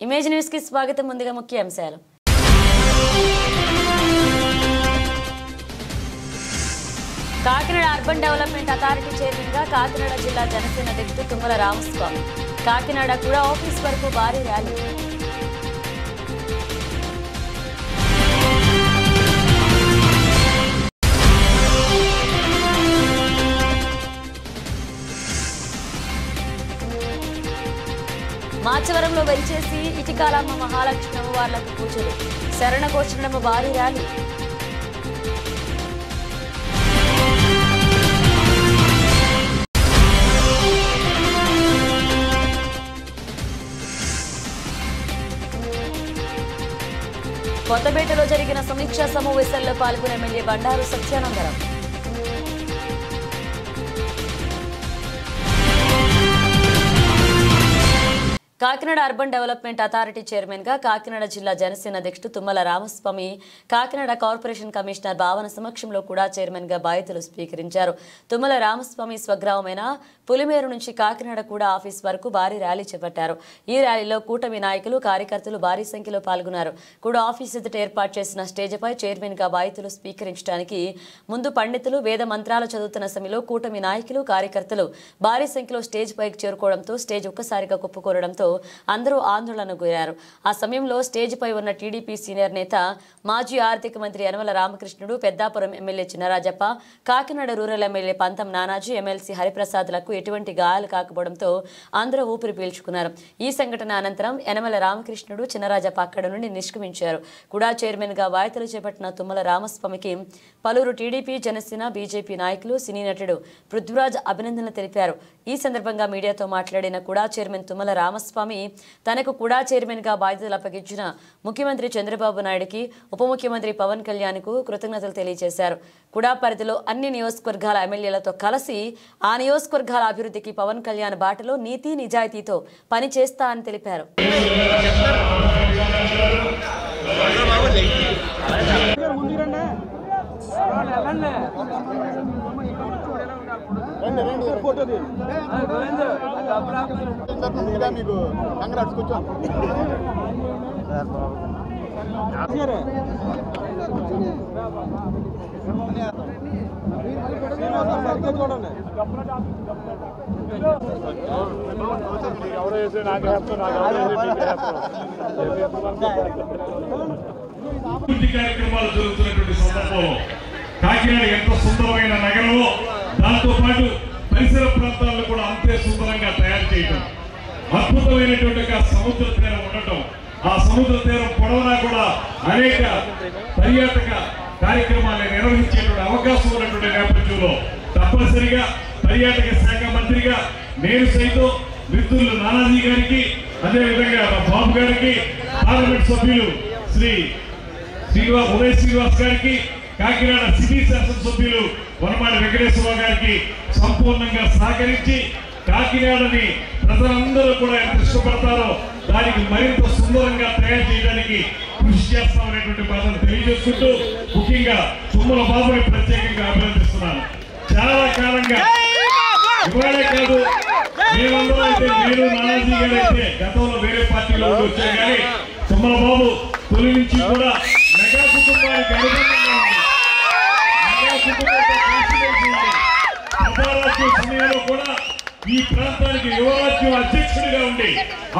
Image news కి స్వాగతం. ముందుగా ముఖ్య అంశాలు. Kakinada urban development authority chairman గా కాకినాడ జిల్లా జనసేన అధ్యక్షుడు తుమ్మల రామస్వామి. కాకినాడ కూడా ఆఫీస్ వరకు భారీ ర్యాలీ. మాచవరంలో వెలిచేసి ఇటికాలమ్మ మహాలక్ష్మి అమ్మవార్లకు పూజలు. శరణ ఘోషణమ్మ భారీ ర్యాలీ. కొత్తపేటలో జరిగిన సమీక్షా సమావేశాల్లో పాల్గొన్న MLA Bandaru Satyananda Rao. Kakinada urban development authority chairman గా కాకినాడ జిల్లా జనసేన అధ్యక్షుడు తుమ్మల రామస్వామి కాకినాడ కార్పొరేషన్ కమిషనర్ భావన సమక్షంలో కూడా చైర్మన్ గా బాధ్యతలు స్వీకరించారు. తుమ్మల రామస్వామి స్వగ్రామమైన పులిమేరు నుంచి కాకినాడ కూడా ఆఫీస్ వరకు భారీ ర్యాలీ చేపట్టారు. ఈ ర్యాలీలో కూటమి నాయకులు కార్యకర్తలు భారీ సంఖ్యలో పాల్గొన్నారు. కూడా ఆఫీస్ ఎదుట ఏర్పాటు చేసిన స్టేజ్పై చైర్మన్ గా బాధ్యతలు స్వీకరించడానికి ముందు పండితులు వేద మంత్రాలు చదువుతున్న సమయంలో కూటమి నాయకులు కార్యకర్తలు భారీ సంఖ్యలో స్టేజ్ పైకి చేరుకోవడంతో స్టేజ్ ఒక్కసారిగా కుప్పకూరడంతో అందరూ ఆందోళనకు గురయ్యారు. ఆ సమయంలో స్టేజ్ పై ఉన్న టీడీపీ సీనియర్ నేత మాజీ ఆర్థిక మంత్రి Yanamala Ramakrishnudu, Peddapuram MLA Chinarajappa, Kakinada rural MLA Pantham Nanaji, MLC హరిప్రసాద్లకు ఎటువంటి గాయాలు కాకపోవడంతో అందరూ ఊపిరి పీల్చుకున్నారు. ఈ సంఘటన అనంతరం యనమల రామకృష్ణుడు, చినరాజప్ప అక్కడి నుండి నిష్క్రమించారు. కూడా చైర్మన్ గా బాధ్యతలు చేపట్టిన తుమ్మల రామస్వామికి పలువురు టీడీపీ, జనసేన, బీజేపీ నాయకులు, సినీ నటుడు పృథ్వీరాజ్ అభినందనలు తెలిపారు. ఈ సందర్భంగా మీడియాతో మాట్లాడిన కూడా చైర్మన్ తుమ్మల రామస్వామి తనకు కూడా చైర్మన్ గా బాధ్యతలు అప్పగించిన ముఖ్యమంత్రి చంద్రబాబు నాయుడుకి, ఉప ముఖ్యమంత్రి పవన్ కళ్యాణ్ కు కృతజ్ఞతలు తెలియజేశారు. కూడా పరిధిలో అన్ని నియోజకవర్గాల ఎమ్మెల్యేలతో కలిసి ఆ నియోజకవర్గాల అభివృద్ధికి పవన్ కళ్యాణ్ బాటలో నీతి నిజాయితీతో పని చేస్తా అని తెలిపారు. కార్యక్రమాలు జరుగుతున్నటువంటి సందర్భంలో కాకినాడ ఎంత సుందరమైన నగరంలో దాంతో పాటు పరిసర ప్రాంతాలను కూడా అంతే సుందరంగా తయారు చేయడం, అద్భుతమైనటువంటి సముద్ర తీరం ఉండటం, ఆ సముద్ర తీరం పొడవునా కూడా అనేక పర్యాటక కార్యక్రమాలను నిర్వహించేటువంటి అవకాశం ఉన్నటువంటి నేపథ్యంలో తప్పనిసరిగా పర్యాటక శాఖ మంత్రిగా నేను సైతం మిత్రులు నానాజీ గారికి, అదేవిధంగా బాబు గారికి, పార్లమెంట్ సభ్యులు శ్రీ ఉదయ్ శ్రీనివాస్ గారికి, కాకినాడ సిటీ శాసనసభ్యులు వనమాడి వెంకటేశ్వరరావు గారికి సంపూర్ణంగా సహకరించి కాకినాడని ప్రజలందరూ కూడా ఎంత ఇష్టపడతారో దానికి మరింత సుందరంగా తయారు చేయడానికి కృషి చేస్తామనేటువంటి బాధను తెలియజేసుకుంటూ ముఖ్యంగా తుమ్మల బాబుని ప్రత్యేకంగా అభినందిస్తున్నాను. చాలా కాలంగా ఇవాళే కాదు, మేమందరూ అయితే, నేను నానాజీ గారు అయితే గతంలో వేరే పార్టీలో వచ్చాయి, కానీ తుమ్మల బాబు తొలి నుంచి కూడా మెగా కుటుంబానికి అనుబంధంగా ఉంది. మెగా కుటుంబంతో కలిసిమెలిసి ఉంది. ప్రజారాజ్యం సమయంలో కూడా ఈ ప్రాంతానికి యువరాజ్యం అధ్యక్షుడిగా ఉండి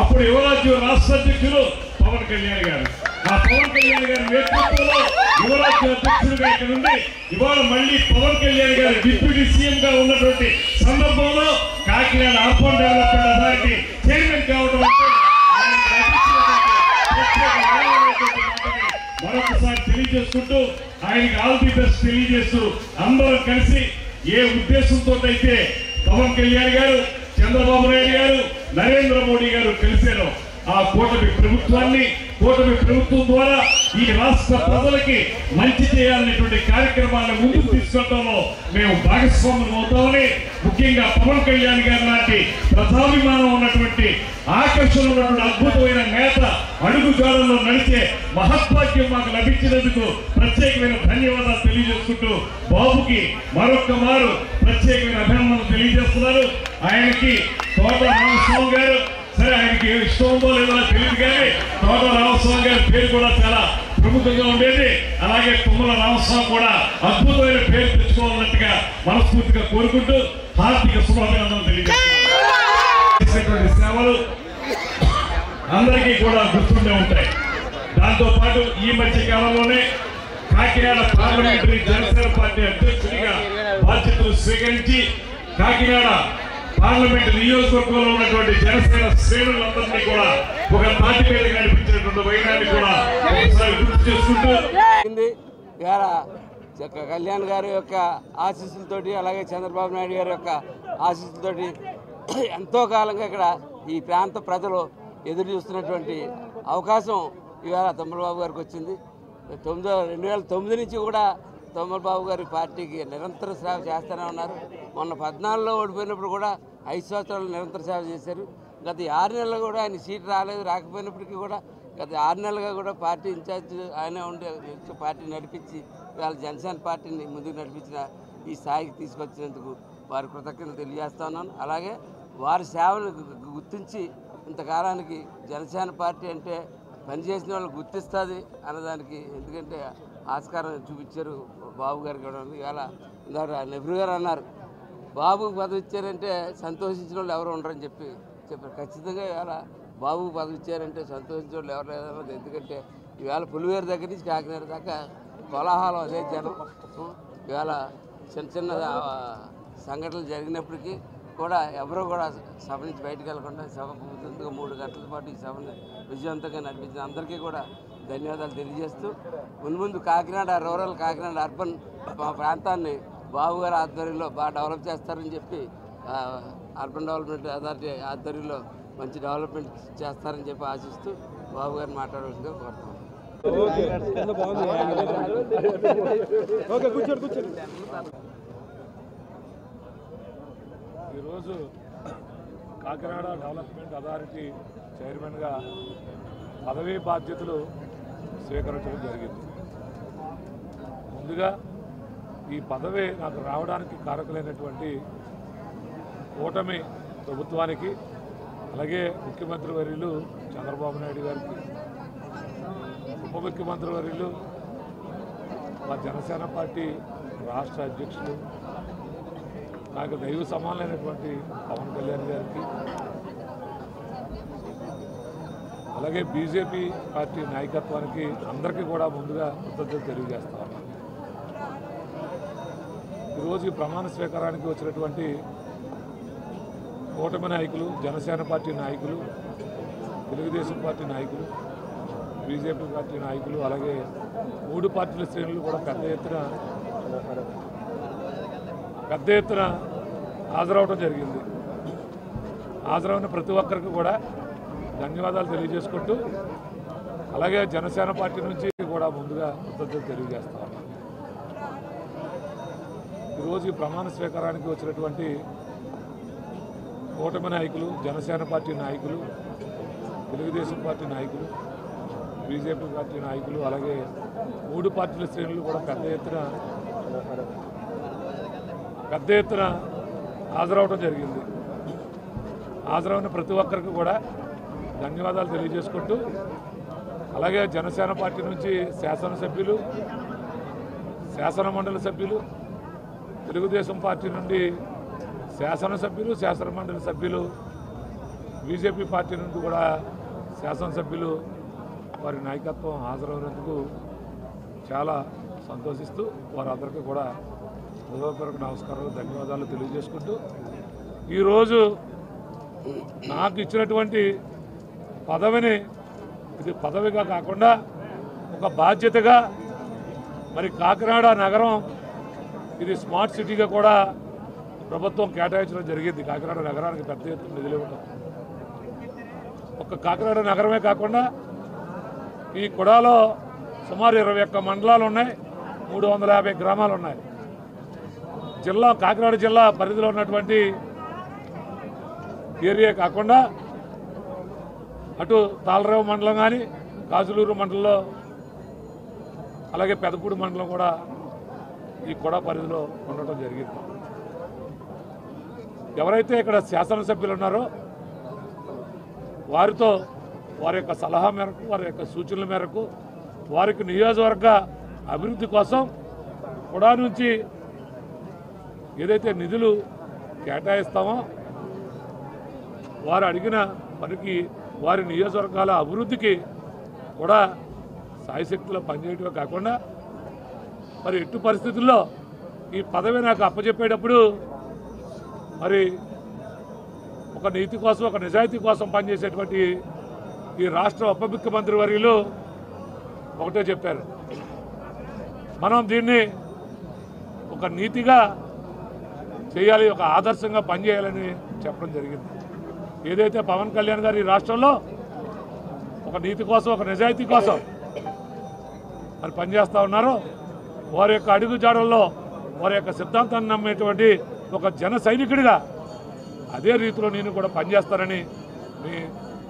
అప్పుడు యువరాజ్యం రాష్ట్ర అధ్యక్షులు పవన్ కళ్యాణ్ గారు, ఆ పవన్ కళ్యాణ్ గారి నేతృత్వంలో యువరాజ్యం అధ్యక్షుడిగా ఇక్కడ ఉంది. ఇవాళ మళ్ళీ పవన్ కళ్యాణ్ గారు డిప్యూటీ సీఎం గా ఉన్నటువంటి సందర్భంలో Kakinada urban development authority chairman కావడం అంటే మరొకసారి తెలియజేసుకుంటూ ఆయనకి ఆల్ ది బెస్ట్ తెలియజేస్తూ అందరం కలిసి ఏ ఉద్దేశంతో అయితే పవన్ కళ్యాణ్ గారు, చంద్రబాబు నాయుడు గారు, నరేంద్ర మోడీ గారు కలిశారు, ఆ కూటమి ప్రభుత్వం ద్వారా ఈ రాష్ట్ర ప్రజలకి మంచి చేయాలనేటువంటి కార్యక్రమాలను ముందుకు తీసుకెళ్లడంలో మేము భాగస్వామ్యం అవుతామని, ముఖ్యంగా పవన్ కళ్యాణ్ గారి లాంటి ప్రజాభిమానం ఉన్నటువంటి, ఆకర్షణ ఉన్నటువంటి అద్భుతమైన నేత అడుగుజాడల్లో నడిచే మహత్వాక్యం మాకు లభించినందుకు ప్రత్యేకమైన ధన్యవాదాలు తెలియజేసుకుంటూ బాబుకి మరొక్క మారు ప్రత్యేకమైన అభినందనలు తెలియజేస్తున్నారు. ఆయనకి తోట రామస్వామి గారు, సరే ఆయనకి ఇష్టం ఉందో లేదో తెలియదు కానీ తోటల రామస్వామి గారి పేరు కూడా చాలా ప్రముఖంగా ఉండేది. అలాగే తుమ్మల రామస్వామి కూడా అద్భుతమైన పేరు తెచ్చుకోవాలన్నట్టుగా మనస్ఫూర్తిగా కోరుకుంటూ హార్దిక శుభాభినందనలు తెలియజేస్తున్నటువంటి సేవలు అందరికీ కూడా గుర్తుండే ఉంటాయి. దాంతో పాటు ఈ మధ్య కాలంలోనే కాకినాడ పార్లమెంటరీ జనసేన పార్టీ అధ్యక్షుడిగా బాధ్యతలు స్వీకరించి కాకినాడ పార్లమెంట్ నియోజకవర్గంలో ఉన్నటువంటి జనసేన శ్రేణులందరినీ కూడా ఒక తాటి మీద నడిపించినటువంటి వైనాన్ని కూడా ఒకసారి గుర్తు చేసుకుంటూ కళ్యాణ్ గారి యొక్క ఆశీస్సులతోటి అలాగే చంద్రబాబు నాయుడు గారి యొక్క ఆశీస్సులతోటి ఎంతో కాలంగా ఇక్కడ ఈ ప్రాంత ప్రజలు ఎదురు చూస్తున్నటువంటి అవకాశం ఇవాళ తమ్మలబాబు గారికి వచ్చింది. 2009 నుంచి కూడా తమ్మలబాబు గారి పార్టీకి నిరంతర సేవ చేస్తూనే ఉన్నారు. మొన్న 14లో ఓడిపోయినప్పుడు కూడా 5 సంవత్సరాలు నిరంతర సేవ చేశారు. గత 6 నెలలు కూడా ఆయన సీట్ రాకపోయినప్పటికీ కూడా గత 6 నెలలుగా కూడా పార్టీ ఇన్ఛార్జ్ ఆయన ఉండే పార్టీ నడిపించి ఇవాళ జనసేన పార్టీని ముందుకు నడిపించిన ఈ స్థాయికి తీసుకొచ్చినందుకు వారి కృతజ్ఞతలు తెలియజేస్తా ఉన్నాను. అలాగే వారి సేవను గుర్తించి ఇంతకాలానికి జనసేన పార్టీ అంటే పనిచేసిన వాళ్ళు గుర్తిస్తుంది అన్నదానికి ఎందుకంటే ఆస్కారం చూపించారు బాబు గారికి కూడా. ఇవాళ ఇందాక నెహ్రూ గారు అన్నారు బాబుకు పదవి ఇచ్చారంటే సంతోషించిన వాళ్ళు ఎవరు ఉండరని చెప్పారు. ఖచ్చితంగా ఇవాళ బాబుకు పదవి ఇచ్చారంటే సంతోషించిన వాళ్ళు ఎవరు లేదన్నది. ఎందుకంటే ఇవాళ పులివేరు దగ్గర నుంచి కాకినాడ దాకా కోలాహలం అదే జనం. ఇవాళ చిన్న చిన్న సంఘటనలు జరిగినప్పటికీ కూడా ఎవరూ కూడా సభ నుంచి బయటకు వెళ్ళకుండా సభ పూర్తిగా 3 గంటల పాటు ఈ సభను విజయవంతంగా నడిపించిన అందరికీ కూడా ధన్యవాదాలు తెలియజేస్తూ ముందు కాకినాడ రూరల్ కాకినాడ అర్బన్ ప్రాంతాన్ని బాబు గారి ఆధ్వర్యంలో బాగా డెవలప్ చేస్తారని చెప్పి అర్బన్ డెవలప్మెంట్ అథారిటీ ఆధ్వర్యంలో మంచి డెవలప్మెంట్ చేస్తారని చెప్పి ఆశిస్తూ బాబు గారిని మాట్లాడవలసిందిగా కోరుతున్నాను. ఈరోజు కాకినాడ డెవలప్మెంట్ అథారిటీ చైర్మన్గా పదవీ బాధ్యతలు స్వీకరించడం జరిగింది. ముందుగా ఈ పదవి నాకు రావడానికి కారకులైనటువంటి కూటమి ప్రభుత్వానికి అలాగే ముఖ్యమంత్రి వర్యులు చంద్రబాబు నాయుడు గారికి, ఉప ముఖ్యమంత్రి వర్యులు మా జనసేన పార్టీ రాష్ట్ర అధ్యక్షులు నాకు దైవ సమానమైనటువంటి పవన్ కళ్యాణ్ గారికి, అలాగే బీజేపీ పార్టీ నాయకత్వానికి అందరికీ కూడా ముందుగా కృతజ్ఞతలు తెలియజేస్తా ఉన్నాను. ఈరోజు ఈ ప్రమాణ స్వీకారానికి వచ్చినటువంటి కూటమి నాయకులు, జనసేన పార్టీ నాయకులు, తెలుగుదేశం పార్టీ నాయకులు, బీజేపీ పార్టీ నాయకులు, అలాగే 3 పార్టీల శ్రేణులు కూడా పెద్ద ఎత్తున హాజరవడం జరిగింది. హాజరైన ప్రతి ఒక్కరికి కూడా ధన్యవాదాలు తెలియజేసుకుంటూ అలాగే జనసేన పార్టీ నుంచి కూడా ముందుగా కృతజ్ఞతలు తెలియజేస్తా ఉన్నాను. ఈరోజు ఈ ప్రమాణ స్వీకారానికి వచ్చినటువంటి కూటమి నాయకులు, జనసేన పార్టీ నాయకులు, తెలుగుదేశం పార్టీ నాయకులు, బీజేపీ పార్టీ నాయకులు, అలాగే 3 పార్టీల శ్రేణులు కూడా పెద్ద ఎత్తున హాజరవడం జరిగింది. హాజరైన ప్రతి ఒక్కరికి కూడా ధన్యవాదాలు తెలియజేసుకుంటూ అలాగే జనసేన పార్టీ నుంచి శాసనసభ్యులు, శాసనమండలి సభ్యులు, తెలుగుదేశం పార్టీ నుండి శాసనసభ్యులు, శాసనమండలి సభ్యులు, బీజేపీ పార్టీ నుండి కూడా శాసనసభ్యులు వారి నాయకత్వం హాజరైనందుకు చాలా సంతోషిస్తూ వారందరికీ కూడా హృదయపూర్వక నమస్కారాలు, ధన్యవాదాలు తెలియజేసుకుంటూ ఈరోజు నాకు ఇచ్చినటువంటి పదవిని ఇది పదవిగా కాకుండా ఒక బాధ్యతగా మరి కాకినాడ నగరం ఇది స్మార్ట్ సిటీగా కూడా ప్రభుత్వం కేటాయించడం జరిగింది. కాకినాడ నగరానికి పెద్ద ఎత్తున నిధులు ఇవ్వడం ఒక కాకినాడ నగరమే కాకుండా ఈ కుడాలో సుమారు 21 మండలాలు ఉన్నాయి, 350 గ్రామాలు ఉన్నాయి. కాకినాడ జిల్లా పరిధిలో ఉన్నటువంటి ఏరియా కాకుండా అటు తాళరేవు మండలం కానీ, కాజులూరు మండలంలో, అలాగే పెదపూడి మండలం కూడా ఈ కూడా పరిధిలో ఉండటం జరిగింది. ఎవరైతే ఇక్కడ శాసనసభ్యులు ఉన్నారో వారితో వారి యొక్క సలహా మేరకు వారి యొక్క సూచనల మేరకు వారికి నియోజకవర్గ అభివృద్ధి కోసం కూడా నుంచి ఏదైతే నిధులు కేటాయిస్తామో వారు అడిగిన పనికి వారి నియోజకవర్గాల అభివృద్ధికి కూడా సాయశక్తిలో పనిచేయటమే కాకుండా మరి ఎట్టి పరిస్థితుల్లో ఈ పదవి నాకు అప్పచెప్పేటప్పుడు మరి ఒక నీతి కోసం ఒక నిజాయితీ కోసం పనిచేసేటువంటి ఈ రాష్ట్ర ఉప ముఖ్యమంత్రి వర్యులు ఒకటే చెప్పారు, మనం దీన్ని ఒక నీతిగా చేయాలి, ఒక ఆదర్శంగా పనిచేయాలని చెప్పడం జరిగింది. ఏదైతే పవన్ కళ్యాణ్ గారు ఈ రాష్ట్రంలో ఒక నీతి కోసం ఒక నిజాయితీ కోసం మరి పనిచేస్తూ ఉన్నారో వారి యొక్క అడుగు జాడల్లో వారి యొక్క సిద్ధాంతాన్ని నమ్మేటువంటి ఒక జన సైనికుడిగా అదే రీతిలో నేను కూడా పనిచేస్తానని మీ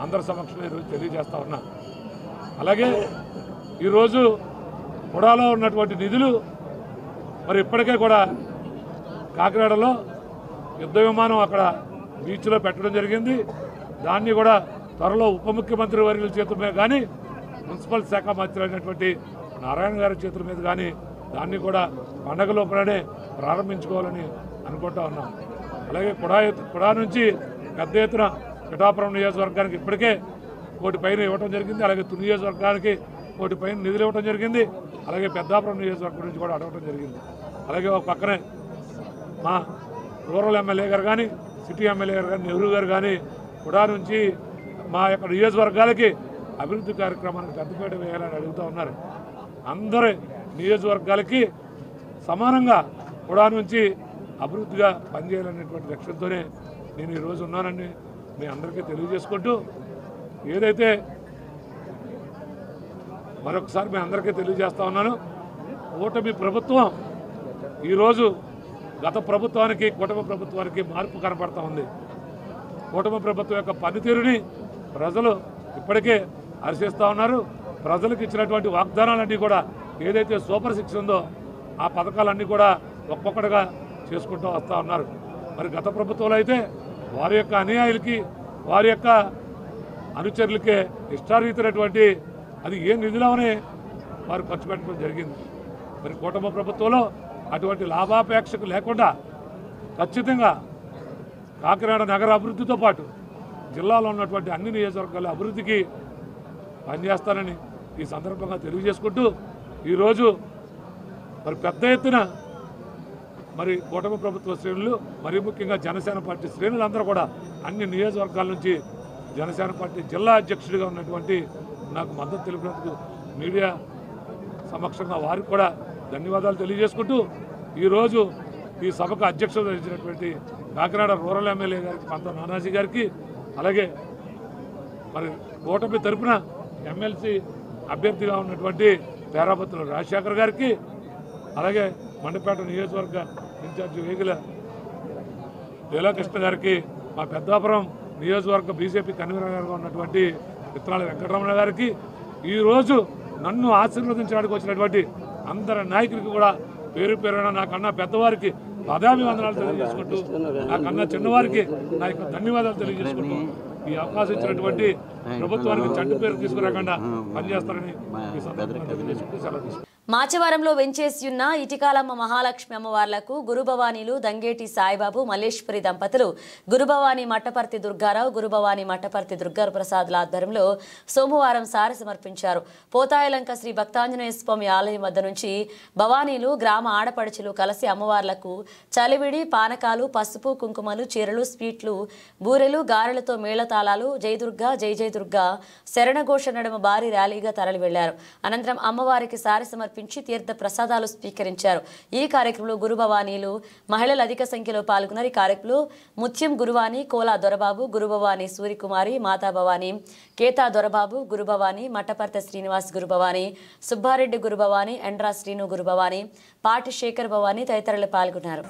అందరి సమక్షంలో ఈరోజు తెలియజేస్తా ఉన్నా. అలాగే ఈరోజు కుడాలో ఉన్నటువంటి నిధులు మరి ఇప్పటికే కూడా కాకినాడలో యుద్ధ విమానం అక్కడ బీచ్లో పెట్టడం జరిగింది. దాన్ని కూడా త్వరలో ఉప ముఖ్యమంత్రి వర్యుల చేతుల మీద కానీ మున్సిపల్ శాఖ మంత్రి అయినటువంటి నారాయణ గారి చేతుల మీద కానీ దాన్ని కూడా పండగ లోపలనే ప్రారంభించుకోవాలని అనుకుంటా ఉన్నాం. అలాగే కుడా నుంచి పెద్ద ఎత్తున పిఠాపురం నియోజకవర్గానికి ఇప్పటికే 1 కోటి పైన ఇవ్వడం జరిగింది. అలాగే తుని నియోజకవర్గానికి 1 కోటి పైన నిధులు ఇవ్వడం జరిగింది. అలాగే పెద్దాపురం నియోజకవర్గం నుంచి కూడా అడగడం జరిగింది. అలాగే ఒక పక్కనే మా రూరల్ ఎమ్మెల్యే గారు కానీ సిటీ ఎమ్మెల్యే గారు కానీ నెహ్రూ గారు కానీ కుడా నుంచి మా యొక్క నియోజకవర్గాలకి అభివృద్ధి కార్యక్రమానికి పెద్దపీట వేయాలని అడుగుతూ ఉన్నారు. అందరి నియోజకవర్గాలకి సమానంగా కుడా నుంచి అభివృద్ధిగా పనిచేయాలనేటువంటి లక్ష్యంతోనే నేను ఈరోజు ఉన్నానని మీ అందరికీ తెలియజేసుకుంటూ ఏదైతే మరొకసారి మీ అందరికీ తెలియజేస్తా ఉన్నాను, కూటమి ప్రభుత్వం ఈరోజు గత ప్రభుత్వానికి కూటమి ప్రభుత్వానికి మార్పు కనపడతా ఉంది. కూటమి ప్రభుత్వం యొక్క పనితీరుని ప్రజలు ఇప్పటికే హర్షిస్తూ ఉన్నారు. ప్రజలకు ఇచ్చినటువంటి వాగ్దానాలన్నీ కూడా ఏదైతే సూపర్ 6 ఉందో ఆ పథకాలన్నీ కూడా ఒక్కొక్కటిగా చేసుకుంటూ వస్తూ ఉన్నారు. మరి గత ప్రభుత్వంలో అయితే వారి యొక్క అనుయాయులకి వారి యొక్క అనుచరులకే ఇష్టారీతినటువంటి అది ఏ నిధులవనే వారు ఖర్చు పెట్టడం జరిగింది. మరి కూటమి ప్రభుత్వంలో అటువంటి లాభాపేక్షకు లేకుండా ఖచ్చితంగా కాకినాడ నగర అభివృద్ధితో పాటు జిల్లాలో ఉన్నటువంటి అన్ని నియోజకవర్గాల అభివృద్ధికి పనిచేస్తానని ఈ సందర్భంగా తెలియజేసుకుంటూ ఈరోజు మరి పెద్ద ఎత్తున మరి కూటమి ప్రభుత్వ శ్రేణులు మరి ముఖ్యంగా జనసేన పార్టీ శ్రేణులందరూ కూడా అన్ని నియోజకవర్గాల నుంచి జనసేన పార్టీ జిల్లా అధ్యక్షుడిగా ఉన్నటువంటి నాకు మద్దతు తెలిపినందుకు మీడియా సమక్షంగా వారికి కూడా ధన్యవాదాలు తెలియజేసుకుంటూ ఈరోజు ఈ సభకు అధ్యక్షత వహించినటువంటి కాకినాడ రూరల్ ఎమ్మెల్యే గారికి పంత నానాజీ గారికి అలాగే మరి కూటమి తరపున ఎమ్మెల్సీ అభ్యర్థిగా ఉన్నటువంటి పేరాపత్రుల రాజశేఖర్ గారికి అలాగే మండపేట నియోజకవర్గ ఇన్ఛార్జి వేగుల లీలాకృష్ణ గారికి మా పెద్దాపురం నియోజకవర్గ బీజేపీ కన్వీనర్గా ఉన్నటువంటి విత్తనాల వెంకటరమణ గారికి ఈరోజు నన్ను ఆశీర్వదించడానికి వచ్చినటువంటి అందరి నాయకులకి కూడా పేరు పేరున నాకన్నా పెద్దవారికి పదాభివందనాలు తెలియజేసుకుంటూ నాకన్నా చిన్నవారికి నా యొక్క ధన్యవాదాలు తెలియజేసుకుంటూ ఈ అవకాశం ఇచ్చినటువంటి ప్రభుత్వానికి చెడ్డ పేరు తీసుకురాకుండా పనిచేస్తారని ఈ సందర్భంగా తెలియజేసుకుంటూ సెలవు తీసుకుంటాను. మాచవరంలో వెంచేసి ఉన్న ఇటికాలమ్మ మహాలక్ష్మి అమ్మవార్లకు గురుభవానీలు దంగేటి సాయిబాబు మల్లేశ్వరి దంపతులు గురుభవాని మట్టపర్తి దుర్గారావు గురుభవాని మట్టపర్తి దుర్గాప్రసాద్ల ఆధ్వర్యంలో సోమవారం సారె సమర్పించారు. పోతాయలంక శ్రీ భక్తాంజనేయ స్వామి ఆలయం వద్ద నుంచి భవానీలు గ్రామ ఆడపడుచులు కలిసి అమ్మవార్లకు చలివిడి పానకాలు పసుపు కుంకుమలు చీరలు స్వీట్లు బూరెలు గారెలతో మేళతాళాలు జయదుర్గా జై జై దుర్గా శరణఘోష నడుమ భారీ ర్యాలీగా తరలి వెళ్లారు. అనంతరం అమ్మవారికి సారె సమర్పించి తీర్థ ప్రసాదాలు స్వీకరించారు. ఈ కార్యక్రమంలో గురుభవానీలు మహిళలు అధిక సంఖ్యలో పాల్గొన్నారు. ఈ కార్యక్రమంలో ముత్యం గురువాని కోలా దొరబాబు గురుభవాని సూర్యకుమారి మాతా భవాని కేతా దొరబాబు గురుభవాని మట్టపర్తి శ్రీనివాస్ గురుభవాని సుబ్బారెడ్డి గురుభవాని ఎండ్రా శ్రీను గురుభవాని పాటి శేఖర్ భవాని తదితరులు పాల్గొన్నారు.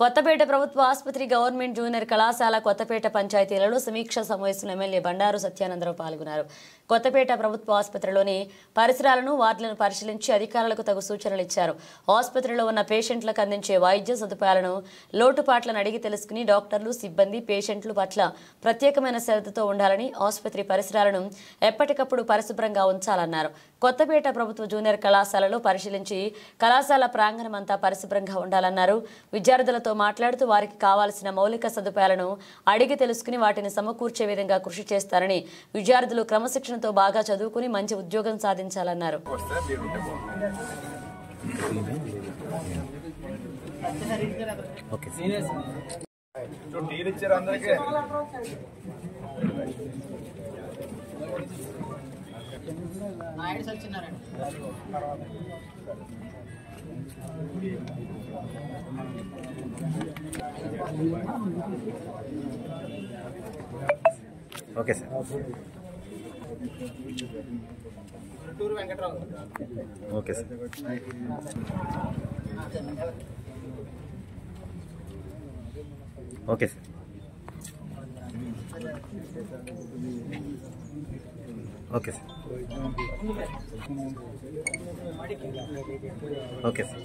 కొత్తపేట ప్రభుత్వ ఆసుపత్రి గవర్నమెంట్ జూనియర్ కళాశాల కొత్తపేట పంచాయతీలలో సమీక్ష సమావేశంలో ఎమ్మెల్యే బండారు సత్యానందరావు పాల్గొన్నారు. కొత్తపేట ప్రభుత్వ ఆసుపత్రిలోని పరిసరాలను వార్డులను పరిశీలించి అధికారులకు తగు సూచనలు ఇచ్చారు. ఆసుపత్రిలో ఉన్న పేషెంట్లకు అందించే వైద్య సదుపాయాలను లోటుపాట్లను అడిగి తెలుసుకుని డాక్టర్లు సిబ్బంది పేషెంట్ల పట్ల ప్రత్యేకమైన శ్రద్ధతో ఉండాలని, ఆసుపత్రి పరిసరాలను ఎప్పటికప్పుడు పరిశుభ్రంగా ఉంచాలన్నారు. కొత్తపేట ప్రభుత్వ జూనియర్ కళాశాలలో పరిశీలించి కళాశాల ప్రాంగణం అంతా పరిశుభ్రంగా ఉండాలన్నారు. విద్యార్థులతో మాట్లాడుతూ వారికి కావాల్సిన మౌలిక సదుపాయాలను అడిగి తెలుసుకుని వాటిని సమకూర్చే విధంగా కృషి చేస్తారని, విద్యార్థులు క్రమశిక్షణతో బాగా చదువుకుని మంచి ఉద్యోగం సాధించాలన్నారు. Okay sir. Okay sir. Okay sir. Okay sir. Okay sir.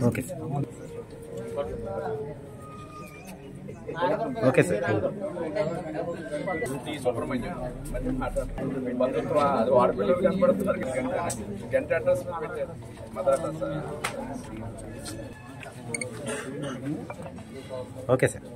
Okay sir. Okay sir. Subrahmanyam బంధుత్వ అది వాడపిల్లలు కనపడుతున్నారు. గంట అడ్రస్ పెట్టారు. Mother address. Okay sir.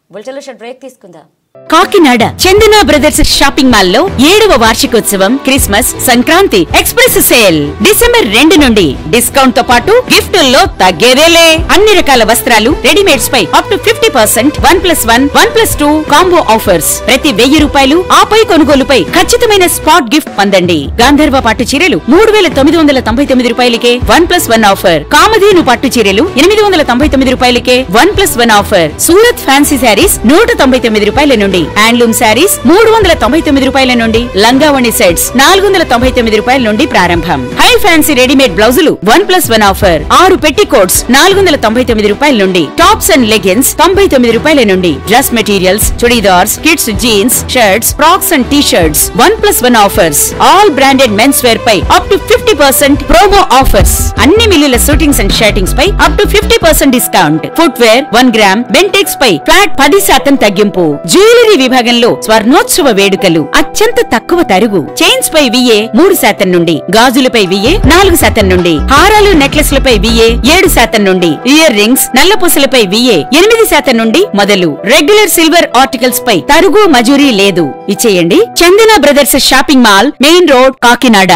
బుల్టెన్లో షార్ట్ బ్రేక్ తీసుకుందాం. Kakinada Chandana brothers shopping mall లో 7వ వార్షికోత్సవం, Christmas, Sankranti express sale December 2 నుండి డిస్కౌంట్ తో పాటు గిఫ్టుల్లో తగ్గేదేలే. అన్ని రకాల వస్త్రాలు, రెడీమేడ్స్ పై అప్ టు 50%, 1+1, 1+2 కాంబో ఆఫర్స్. ప్రతి 1000 రూపాయలు ఆపై కొనుగోలుపై ఖచ్చితమైన స్పాట్ గిఫ్ట్ పొందండి. గాంధర్వ పట్టు చీరలు 3999 రూపాయలకే 1+1 ఆఫర్. కామధేను పట్టు చీరలు 899 రూపాయలకే 1+1 ఆఫర్. సూరత్ ఫ్యాన్సీ శారీస్ 199 రూపాయల నుండి, హ్యాండ్లూమ్ శారీస్ 399 రూపాయల నుండి, లంగావణి సెట్స్ 499 రూపాయల నుండి ప్రారంభం. హై ఫ్యాన్సీ రెడీమేడ్ బ్లౌజులు 1+1 ఆఫర్. 6 పెట్టికోట్స్ 499 రూపాయల నుండి, టాప్స్ అండ్ లెగిన్స్ 99 రూపాయల నుండి, dress materials, churidars, kids jeans, shirts, frocks and T shirts 1+1 offers. All branded mens wear పై అప్ టు 50% ప్రోమో ఆఫర్స్. అన్ని మిల్లుల షూటింగ్స్ అండ్ షర్టింగ్స్ పై up to 50% discount. Footwear 1 gram Bentex పై flat 10% తగ్గింపు. Jewellery విభాగంలో స్వర్ణోత్సవ వేడుకలు, అత్యంత తక్కువ తరుగు. చైన్స్ పై VA 3% నుండి, గాజులపై VA 4% నుండి, హారాలు నెక్లెస్లపై VA 7% నుండి, ఇయర్ రింగ్స్, నల్లపూసలపై VA 8% నుండి మొదలు. రెగ్యులర్ సిల్వర్ ఆర్టికల్స్ పై తరుగు మజూరీ లేదు. ఇచ్చేయండి Chandana brothers shopping mall, main road, Kakinada.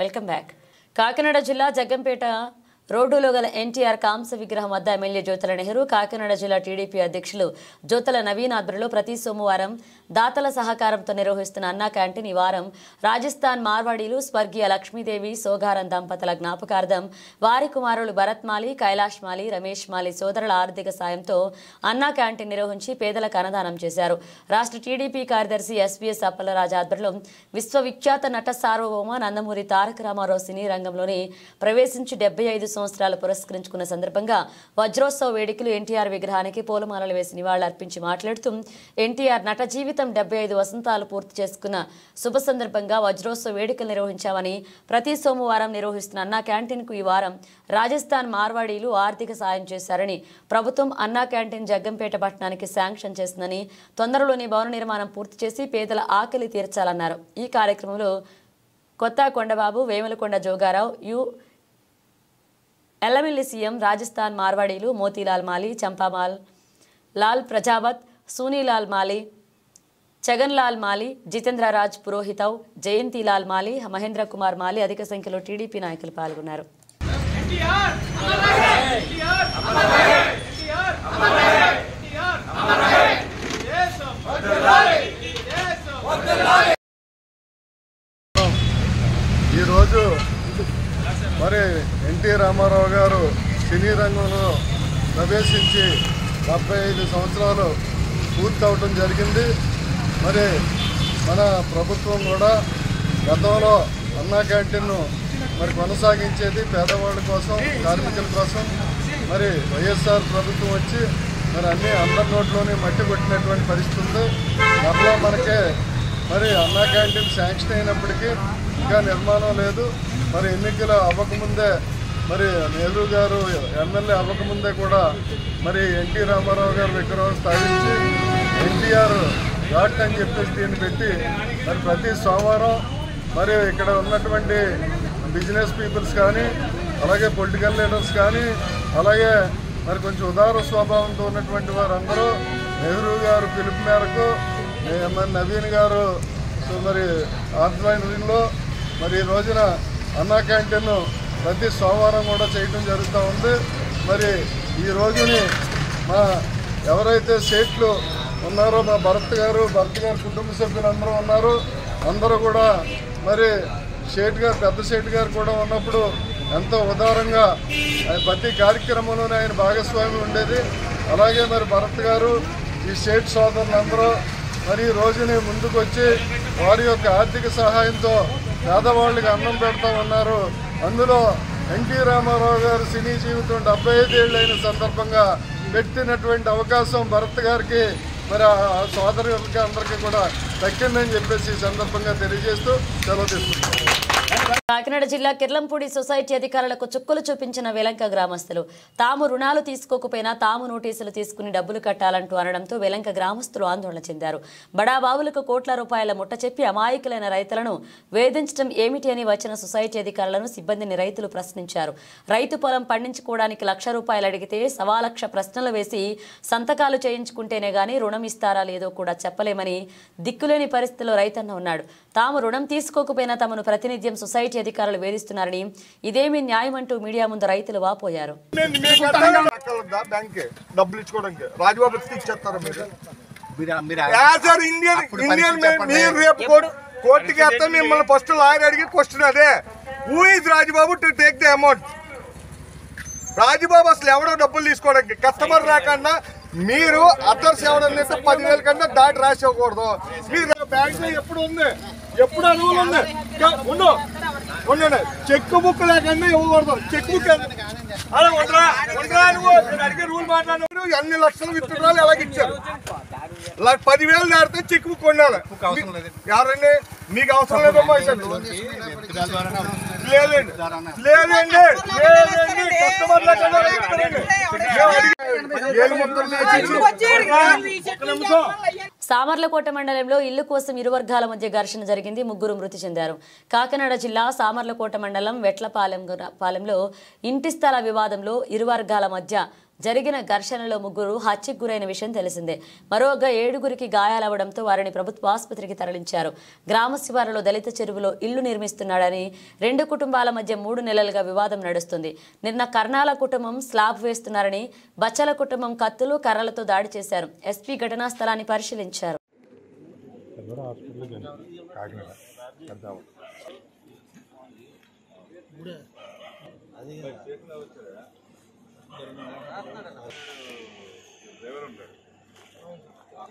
Welcome back. Kakinada జిల్లా జగ్గంపేట రోడ్డులో గల ఎన్టీఆర్ కాంస విగ్రహం వద్ద ఎమ్మెల్యే జ్యోతుల నెహ్రూ, కాకినాడ జిల్లా టీడీపీ అధ్యక్షులు జ్యోతుల నవీన్ ఆధ్వర్యంలో ప్రతి సోమవారం దాతల సహకారంతో నిర్వహిస్తున్న అన్నా క్యాంటీన్ ఈ వారం రాజస్థాన్ మార్వాడీలు స్వర్గీయ లక్ష్మీదేవి సోగారం దంపతుల జ్ఞాపకార్థం వారి కుమారులు భరత్ మాలి, కైలాష్ మాలి, రమేష్ మాలి సోదరుల ఆర్థిక సాయంతో అన్నా క్యాంటీన్ నిర్వహించి పేదలకు అన్నదానం చేశారు. రాష్ట్ర టీడీపీ కార్యదర్శి ఎస్వీఎస్ అప్పలరాజు ఆధ్వర్యంలో విశ్వవిఖ్యాత నట సార్వభౌమ నందమూరి తారక రామారావు సినీ రంగంలోని ప్రవేశించి 75 సంవత్సరాలు పురస్కరించుకున్న సందర్భంగా వజ్రోత్సవ వేడుకలు ఎన్టీఆర్ విగ్రహానికి పూలమాలలు వేసి నివాళులర్పించి మాట్లాడుతూ ఎన్టీఆర్ నట జీవితం 75 వసంతాలు పూర్తి చేసుకున్న శుభ సందర్భంగా వజ్రోత్సవ వేడుకలు నిర్వహించామని, ప్రతి సోమవారం నిర్వహిస్తున్న అన్నా క్యాంటీన్కు ఈ వారం రాజస్థాన్ మార్వాడీలు ఆర్థిక సాయం చేశారని, ప్రభుత్వం అన్నా క్యాంటీన్ జగ్గంపేట పట్టణానికి శాంక్షన్ చేసిందని, తొందరలోనే భవన నిర్మాణం పూర్తి చేసి పేదల ఆకలి తీర్చాలన్నారు. ఈ కార్యక్రమంలో కొత్త కొండబాబు, వేములకొండ జోగారావు, ఎల్లమిల్లి సీఎం, రాజస్థాన్ మార్వాడీలు మోతీలాల్ మాలి, చంపామాల్ లాల్ ప్రజావత్, సూనీలాల్ మాలి, చగన్లాల్ మాలి, జితేంద్రరాజ్ పురోహితవ్, జయంతిలాల్ మాలి, మహేంద్ర కుమార్ మాలి అధిక సంఖ్యలో టీడీపీ నాయకులు పాల్గొన్నారు. ఈరోజు మరి ఎన్టీ రామారావు గారు సినీ రంగంలో ప్రవేశించి 75 సంవత్సరాలు పూర్తవటం జరిగింది. మరి మన ప్రభుత్వం కూడా గతంలో అన్నా క్యాంటీన్ను మరి కొనసాగించేది పేదవాళ్ళ కోసం, కార్మికుల కోసం. మరి వైఎస్ఆర్ ప్రభుత్వం వచ్చి మరి అన్ని అందరి నోట్లోనే మట్టి కొట్టినటువంటి పరిస్థితి ఉంది. మరలా మనకే మరి అన్నా క్యాంటీన్ శాంక్షన్ అయినప్పటికీ ఇంకా నిర్మాణం లేదు. మరి ఎన్నికలు అవ్వకముందే మరి నెహ్రూ గారు ఎమ్మెల్యే అవ్వకముందే కూడా మరి ఎన్టీ రామారావు గారు విగ్రహం స్థాపించి ఎన్టీఆర్ ఘాట్ అని చెప్పేసి దీన్ని పెట్టి మరి ప్రతి సోమవారం మరి ఇక్కడ ఉన్నటువంటి బిజినెస్ పీపుల్స్ కానీ, అలాగే పొలిటికల్ లీడర్స్ కానీ, అలాగే మరి కొంచెం ఉదార స్వభావంతో ఉన్నటువంటి వారందరూ నెహ్రూ గారు పిలుపు మేరకు మరి నవీన్ గారు మరి ఆధ్వర్యంలో మరి ఈ రోజున అన్నా క్యాంటీన్ ప్రతి సోమవారం కూడా చేయడం జరుగుతూ ఉంది. మరి ఈ రోజుని మా ఎవరైతే సేట్లు ఉన్నారో మా భరత్ గారు కుటుంబ సభ్యులందరూ ఉన్నారు. అందరూ కూడా మరి షేట్ గారు, పెద్ద షేట్ గారు కూడా ఉన్నప్పుడు ఎంతో ఉదారంగా ప్రతి కార్యక్రమంలోనే ఆయన భాగస్వామి ఉండేది. అలాగే మరి భరత్ గారు, ఈ షేట్ సోదరులందరూ మరి ఈ రోజుని ముందుకు వచ్చి వారి యొక్క ఆర్థిక సహాయంతో పేదవాళ్ళకి అన్నం పెడతా ఉన్నారు. అందులో ఎన్టీ రామారావు గారు సినీ జీవితం 75 ఏళ్ళు అయిన సందర్భంగా పెట్టినటువంటి అవకాశం భరత్ గారికి మరి ఆ సోదరులకి అందరికీ కూడా దక్కిందని చెప్పేసి ఈ సందర్భంగా తెలియజేస్తూ సెలవు తీసుకుంటున్నాం. కాకినాడ జిల్లా కిర్లంపూడి సొసైటీ అధికారులకు చుక్కలు చూపించిన వెలంక గ్రామస్తులు తాము రుణాలు తీసుకోకపోయినా తాము నోటీసులు తీసుకుని డబ్బులు కట్టాలంటూ అనడంతో వెలంక గ్రామస్తులు ఆందోళన చెందారు. బడాబాబులకు కోట్ల రూపాయల ముట్ట చెప్పి అమాయకులైన రైతులను వేధించడం ఏమిటి అని వచ్చిన సొసైటీ అధికారులను సిబ్బందిని రైతులు ప్రశ్నించారు. రైతు పొలం పండించుకోవడానికి ₹1,00,000 అడిగితే 1,00,000 ప్రశ్నలు వేసి సంతకాలు చేయించుకుంటేనే గానీ రుణం ఇస్తారా లేదో కూడా చెప్పలేమని దిక్కులేని పరిస్థితిలో రైతన్న ఉన్నాడు. తాము రుణం తీసుకోకపోయినా తమను ప్రతినిధ్యం సొసైటీ అధికారులు వేధిస్తున్నారని, ఇదేమి న్యాయం అంటూ మీడియా ముందు రైతులు వాపోయారు. డబ్బులు ఇచ్చుకోవడానికి రాజబాబు ఇచ్చేస్తారా కోర్టుకి వేస్తే మిమ్మల్ని ఫస్ట్ లాయర్ అడిగి క్వశ్చన్ అదే, who is Rajababu to take the amount? Rajababu అసలు ఎవడో డబ్బులు తీసుకోవడానికి కస్టమర్ రాకన్నా మీరు అదర్స్ ఎవడన్నా 10,000 కన్నా దాటి రాసి ఇవ్వకూడదు. మీరు బ్యాంక్ లో ఎప్పుడు ఉంది, ఎప్పుడు అనువులు ఉంది, ఉండండి చెక్ బుక్ లేకుండా ఇవ్వకూడదు. చెక్ బుక్ అలా అడిగే రూల్ మాట్లాడినప్పుడు అన్ని లక్షలు విత్డ్రాలు ఎలాగిచ్చారు? 10,000 దాటితే చెక్ బుక్ ఉండాలి. ఎవరండి మీకు అవసరం లేదమ్మా? లేదండి సామర్లకోట మండలంలో ఇల్లు కోసం ఇరు వర్గాల మధ్య ఘర్షణ జరిగింది. 3 మృతి చెందారు. కాకినాడ జిల్లా సామర్లకోట మండలం వెట్లపాలెంలో ఇంటి స్థల వివాదంలో ఇరు వర్గాల మధ్య జరిగిన ఘర్షణలో 3 హత్యకు గురైన విషయం తెలిసిందే. మరోగా 7గురికి గాయాలవడంతో వారిని ప్రభుత్వ ఆసుపత్రికి తరలించారు. గ్రామ శివారులో దళిత చెరువులో ఇల్లు నిర్మిస్తున్నాడని 2 కుటుంబాల మధ్య 3 నెలలుగా వివాదం నడుస్తుంది. నిన్న కర్ణాల కుటుంబం స్లాబ్ వేస్తున్నారని బచ్చల కుటుంబం కత్తులు కర్రలతో దాడి చేశారు. ఎస్పీ ఘటనా స్థలాన్ని పరిశీలించారు.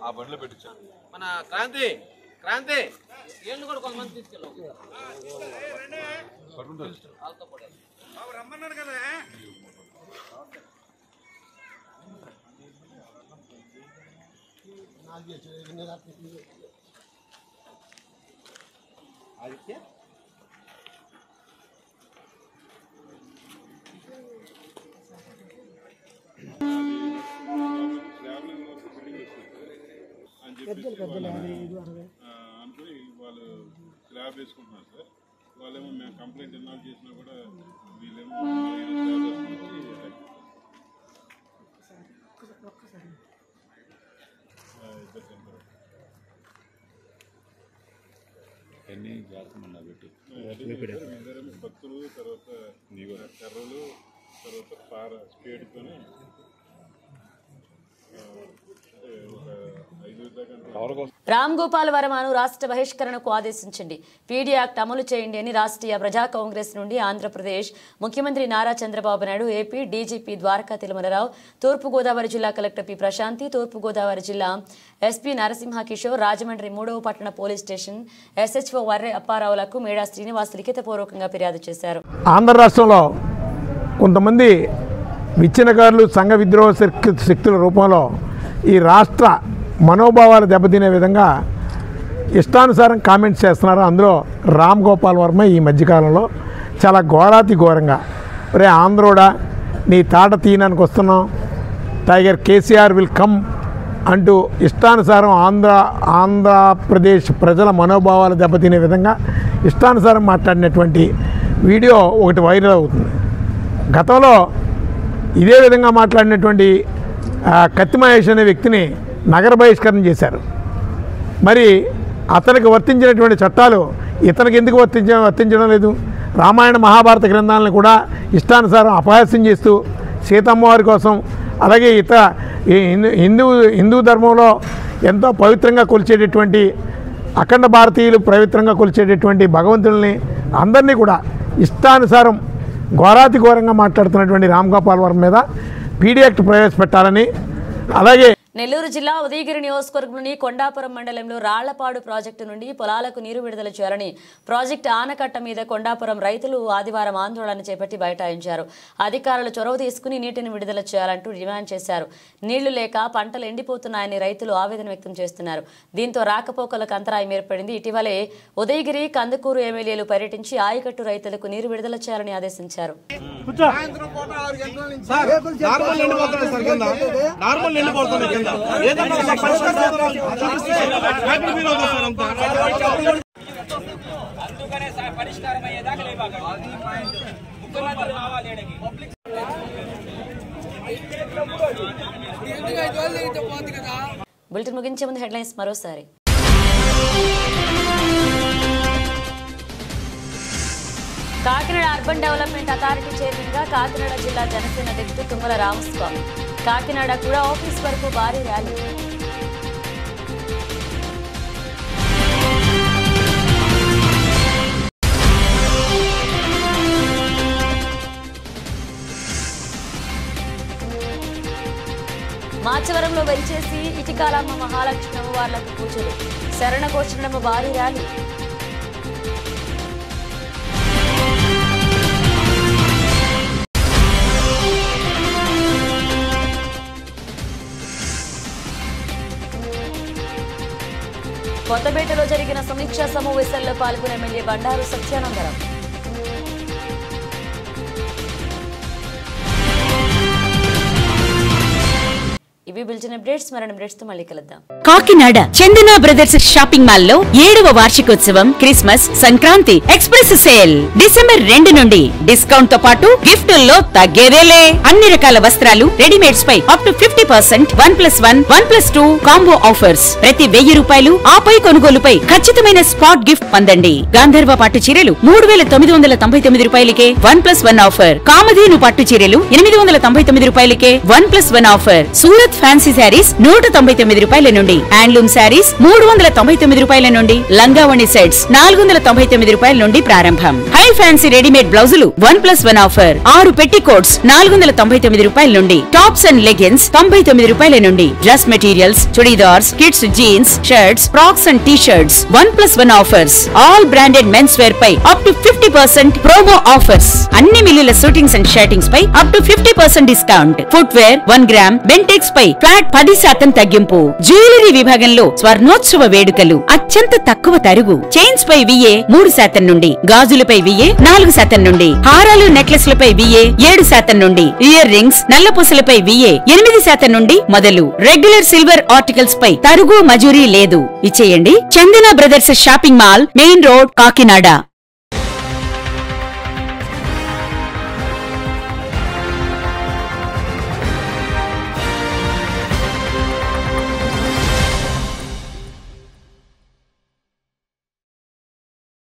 ఆ బండ్లో పెట్టించారు. మన క్రాంతి ఏళ్ళు కూడా కొంతమంది తీసుకెళ్ళాం రమ్మన్నాడు కదా. ఆదిత్య అనుకుని వాళ్ళు స్లాబ్ వేసుకుంటున్నారు సార్. వాళ్ళేమో మేము కంప్లైంట్ ఇన్వాల్వ్ చేసినా కూడా వీళ్ళేమో ఎన్ని జాతమన్నా పెట్టి భక్తులు, తర్వాత కర్రలు, తర్వాత పార స్పీడ్తోనే ఒక 5 రామ్ గోపాల్ వర్మను రాష్ట్ర బహిష్కరణకు ఆదేశించండి, పీడీ యాక్ట్ అమలు చేయండి అని రాష్ట్రీయ ప్రజా కాంగ్రెస్ నుండి ఆంధ్రప్రదేశ్ ముఖ్యమంత్రి నారా చంద్రబాబు నాయుడు, ఏపీ డీజీపీ ద్వారకా తిరుమలరావు, తూర్పుగోదావరి జిల్లా కలెక్టర్ పి ప్రశాంతి, తూర్పుగోదావరి జిల్లా ఎస్పీ నరసింహ కిషోర్, రాజమండ్రి 3వ పట్టణ పోలీస్ స్టేషన్ ఎస్హెచ్ఓ వర్రె అప్పారావులకు మేడా శ్రీనివాస్ లిఖితపూర్వకంగా ఫిర్యాదు చేశారు. ఆంధ్ర రాష్ట్రంలో కొంతమంది విచ్ఛిన్నకారులు, సంఘ విద్రోహ శక్తుల రూపంలో ఈ రాష్ట్ర మనోభావాలు దెబ్బతినే విధంగా ఇష్టానుసారం కామెంట్స్ చేస్తున్నారు. అందులో రామ్ గోపాల్ వర్మ ఈ మధ్యకాలంలో చాలా ఘోరాతి ఘోరంగా, రే ఆంధ్రోడా నీ తాట తీయడానికి వస్తున్నాం, టైగర్ కేసీఆర్ విల్ కమ్ అంటూ ఇష్టానుసారం ఆంధ్రప్రదేశ్ ప్రజల మనోభావాలు దెబ్బతినే విధంగా ఇష్టానుసారం మాట్లాడినటువంటి వీడియో ఒకటి వైరల్ అవుతుంది. గతంలో ఇదే విధంగా మాట్లాడినటువంటి కత్తి మహేష్ అనే వ్యక్తిని నగర బహిష్కరణ చేశారు. మరి అతనికి వర్తించినటువంటి చట్టాలు ఇతనికి ఎందుకు వర్తించడం లేదు? రామాయణ మహాభారత గ్రంథాలను కూడా ఇష్టానుసారం అపహాస్యం చేస్తూ సీతమ్మవారి కోసం, అలాగే హిందూ ధర్మంలో ఎంతో పవిత్రంగా కొలిచేటటువంటి అఖండ భారతీయులు పవిత్రంగా కొలిచేటటువంటి భగవంతుల్ని అందరినీ కూడా ఇష్టానుసారం ఘోరాతి ఘోరంగా మాట్లాడుతున్నటువంటి రామ్ గోపాల్ వర్మ మీద పీడీ యాక్ట్ ప్రవేశపెట్టాలని, అలాగే నెల్లూరు జిల్లా ఉదయగిరి నియోజకవర్గంలోని కొండాపురం మండలంలో రాళ్లపాడు ప్రాజెక్టు నుండి పొలాలకు నీరు విడుదల చేయాలని ప్రాజెక్టు ఆనకట్ట మీద కొండాపురం రైతులు ఆదివారం ఆందోళన చేపట్టి బైఠాయించారు. అధికారులు చొరవ తీసుకుని నీటిని విడుదల చేయాలంటూ డిమాండ్ చేశారు. నీళ్లు లేక పంటలు ఎండిపోతున్నాయని రైతులు ఆవేదన వ్యక్తం చేస్తున్నారు. దీంతో రాకపోకలకు అంతరాయం ఏర్పడింది. ఇటీవలే ఉదయగిరి, కందుకూరు ఎమ్మెల్యేలు పర్యటించి ఆయకట్టు రైతులకు నీరు విడుదల చేయాలని ఆదేశించారు. బులెటిన్ ముగించే ముందు హెడ్లైన్స్ మరోసారి. Kakinada urban development authority chairman గా కాకినాడ జిల్లా జనసేన అధ్యక్షుడు తుమ్మల రామస్వామి. కాకినాడ కూడా ఆఫీస్ వరకు భారీ ర్యాలీ. మాచవరంలో వెలిచేసి ఇటికాలమ్మ మహాలక్ష్మి అమ్మవార్లకు పూజలు, శరణఘోషణమ్మ భారీ ర్యాలీ. కొత్తపేటలో జరిగిన సమీక్షా సమావేశాల్లో పాల్గొన్న ఎమ్మెల్యే బండారు సత్యానందరావు. ఇవి బులెటిన్ అప్డేట్స్. మరిన్ని అప్డేట్స్ తో మళ్ళీ కలుద్దాం. Kakinada Chandana brothers shopping mall లో 7వ వార్షికోత్సవం, Christmas, Sankranti express sale December 2 నుండి డిస్కౌంట్ తో పాటు గిఫ్టుల్లో తగ్గేదేలే. అన్ని రకాల వస్త్రాలు, రెడీమేడ్స్ పై అప్ టు 50%, 1+1, 1+2 కాంబో ఆఫర్స్. ప్రతి 1000 రూపాయలు ఆపై కొనుగోలుపై ఖచ్చితమైన స్పాట్ గిఫ్ట్ పొందండి. గాంధర్వ పట్టు చీరలు 3,999 రూపాయలకే 1+1 ఆఫర్. కామధేను పట్టు చీరలు 899 రూపాయలకే 1+1 ఆఫర్. సూరత్ ఫ్యాన్సీ శారీస్ 199 రూపాయల నుండి, హ్యాండ్లూమ్ శారీస్ 399 రూపాయల నుండి, లంగావణి సెట్స్ 499 రూపాయల నుండి ప్రారంభం. హై ఫ్యాన్సీ రెడీమేడ్ బ్లౌజులు 1+1 ఆఫర్. 6 పెట్టికోట్స్ 499 రూపాయల నుండి, టాప్స్ అండ్ లెగిన్స్ 99 రూపాయల నుండి, dress materials, churidars, kids jeans, shirts, frocks and T shirts 1+1 offers. All branded mens wear పై అప్ టు 50% ప్రోమో ఆఫర్స్. అన్ని మిల్లుల షూటింగ్స్ అండ్ షర్టింగ్స్ పై up to 50% discount. Footwear 1 gram Bentex పై flat 10% తగ్గింపు. Jewellery విభాగంలో స్వర్ణోత్సవ వేడుకలు, అత్యంత తక్కువ తరుగు. చైన్స్ పై VA 3% నుండి, గాజులపై VA 4% నుండి, హారాలు నెక్లెస్లపై VA 7% నుండి, ఇయర్ రింగ్స్, నల్లపూసలపై VA 8% నుండి మొదలు. రెగ్యులర్ సిల్వర్ ఆర్టికల్స్ పై తరుగు మజూరీ లేదు. ఇచ్చేయండి. Chandana brothers shopping mall, main road, Kakinada.